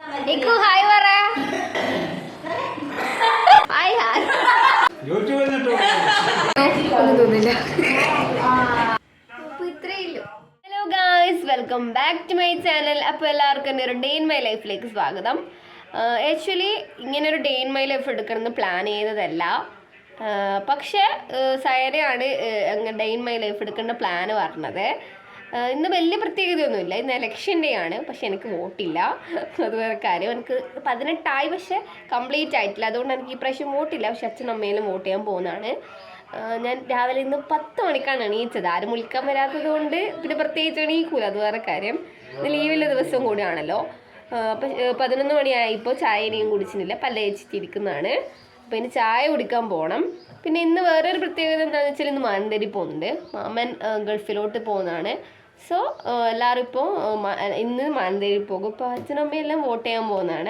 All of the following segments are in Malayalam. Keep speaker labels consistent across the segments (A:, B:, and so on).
A: ഹായ് പറ. Hi hi. ഒന്നും തോന്നില്ല. ഇത്രയില്ലോ. Hello guys, welcome back to my channel. അപ്പോൾ എല്ലാവർക്കും എൻ്റെ ഒരു ഡേ ഇൻ മൈ ലൈഫിലേക്ക് സ്വാഗതം. ആക്ച്വലി ഇങ്ങനൊരു ഡേ ഇൻ മൈ ലൈഫ് എടുക്കണമെന്ന് പ്ലാൻ ചെയ്തതല്ല. പക്ഷേ സയനയാണ് ഡേ ഇൻ മൈ ലൈഫ് എടുക്കേണ്ട പ്ലാന് പറഞ്ഞത്. ഇന്ന് വലിയ പ്രത്യേകതയൊന്നുമില്ല, ഇന്ന് ഇലക്ഷൻ ഡേ ആണ്. പക്ഷെ എനിക്ക് വോട്ടില്ല, അത് വേറെ കാര്യം. എനിക്ക് 18 പക്ഷെ കംപ്ലീറ്റ് ആയിട്ടില്ല. അതുകൊണ്ട് എനിക്ക് ഈ പ്രാവശ്യം വോട്ടില്ല. പക്ഷെ അച്ഛനും അമ്മയിലും വോട്ട് ചെയ്യാൻ പോകുന്നതാണ്. ഞാൻ രാവിലെ ഇന്ന് 10 മണിക്കാണ് എണീച്ചത്. ആരും വിളിക്കാൻ വരാത്തത് കൊണ്ട് പിന്നെ പ്രത്യേകിച്ച് എണീക്കൂല, അത് വേറെ കാര്യം. ഇന്ന് ലീവുള്ള ദിവസം കൂടിയാണല്ലോ. അപ്പം 11 മണിയായി. ഇപ്പോൾ ചായ ഇനിയും കുടിച്ചിട്ടില്ല, പല്ല് തേച്ചിട്ടിരിക്കുന്നതാണ്. അപ്പോൾ ഇനി ചായ കുടിക്കാൻ പോകണം. പിന്നെ ഇന്ന് വേറൊരു പ്രത്യേകത എന്താണെന്ന് വെച്ചാൽ ഇന്ന് മാനന്തേരി പോകുന്നുണ്ട്. മാമൻ ഗൾഫിലോട്ട് പോകുന്നതാണ്. സോ എല്ലാവരും ഇപ്പോൾ ഇന്ന് മാനന്തേരി പോകും. ഇപ്പോൾ അച്ഛനും അമ്മയെല്ലാം വോട്ട് ചെയ്യാൻ പോകുന്നതാണ്.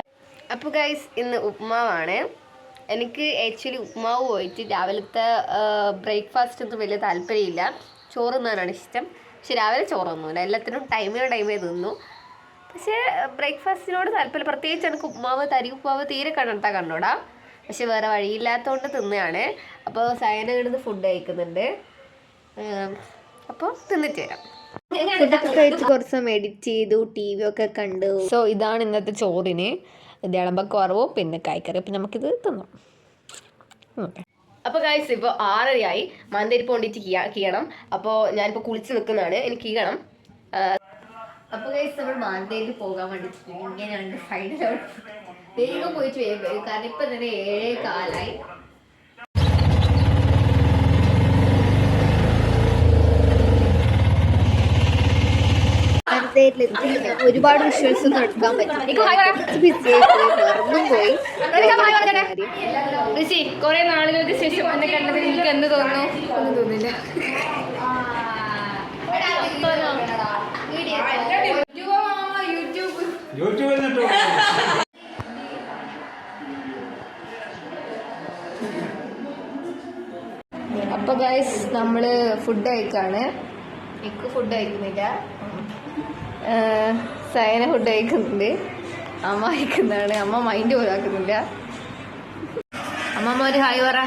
A: അപ്പോൾ ഗൈസ്, ഇന്ന് ഉപ്മാവാണ്. എനിക്ക് ആക്ച്വലി ഉപ്മാവ് പോയിട്ട് രാവിലത്തെ ബ്രേക്ക്ഫാസ്റ്റ് ഒന്നും വലിയ താല്പര്യമില്ല. ചോറ് തിന്നാനാണ് ഇഷ്ടം. പക്ഷെ രാവിലെ ചോറൊന്നുമില്ല, എല്ലാത്തിനും ടൈമേ തിന്നു. പക്ഷേ ബ്രേക്ക്ഫാസ്റ്റിനോട് താല്പര്യം. പ്രത്യേകിച്ച് എനിക്ക് ഉപ്മാവ്, തരി ഉപ്മാവ് തീരെ കണ്ടോടാ. പക്ഷെ വേറെ വഴിയില്ലാത്തതുകൊണ്ട് തിന്നുകയാണ്. അപ്പോൾ സയന ഇടുന്ന് ഫുഡ് കഴിക്കുന്നുണ്ട്. അപ്പോൾ തിന്നിട്ട് വരാം. ഫുഡൊക്കെ കഴിച്ച് കുറച്ച് സമയം എഡിറ്റ് ചെയ്തു, TV ഒക്കെ കണ്ടു. സോ ഇതാണ് ഇന്നത്തെ ചോറിന്. ഇത് ഇളമ്പക്കുറവും പിന്നെ കായ്ക്കറി. അപ്പം നമുക്കിത് തിന്നാം. അപ്പോൾ ഗൈസ്, ഇപ്പോൾ 6:30 മാനന്തേരി പോണ്ടിട്ട് കീയണം. അപ്പോൾ ഞാനിപ്പോൾ കുളിച്ച് നിൽക്കുന്നതാണ്, എനിക്ക് കീയണം. അപ്പോൾ ഗൈസ്, നമ്മൾ മാനന്തേരി പോകാൻ വേണ്ടിയിട്ട് ഇങ്ങനെയാണ് ഫൈനൽ. വേഗം പോയിട്ട് വേഗം, കാരണം ഇപ്പം തന്നെ 7:15. ഒരുപാട് വിഷ്വൽസ് ഒന്നും എടുക്കാൻ പറ്റും. കുറെ നാളുകൾക്ക് ശേഷം എന്നെ കണ്ടതിൽ എനിക്ക് എന്ത് തോന്നുന്നു? ഒന്നും തോന്നില്ല. അപ്പൊ ഗൈസ്, നമ്മള് ഫുഡ് കഴിക്കാണ്. എനിക്ക് ഫുഡ് കഴിക്കുന്നില്ല, സയന ഫുഡ് കഴിക്കുന്നുണ്ട്, അമ്മ കഴിക്കുന്നതാണ്. അമ്മ മൈൻഡ് പോലും ആക്കുന്നില്ല. അമ്മമ്മ ഒരു ഹായ് പറ.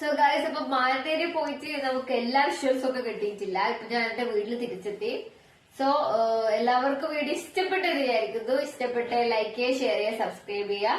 A: സോ ഗൈസ്, അപ്പൊ മാനന്തേരി പോയിട്ട് നമുക്ക് എല്ലാ വിഷ്വൽസും ഒക്കെ കിട്ടിയിട്ടില്ല. ഇപ്പൊ ഞാൻ എന്റെ വീട്ടിൽ തിരിച്ചെത്തി. സോ എല്ലാവർക്കും വീഡിയോ ഇഷ്ടപ്പെട്ടെന്ന് വിചാരിക്കുന്നു. ഇഷ്ടപ്പെട്ട ലൈക്ക് ചെയ്യുക, ഷെയർ ചെയ്യുക, സബ്സ്ക്രൈബ് ചെയ്യുക.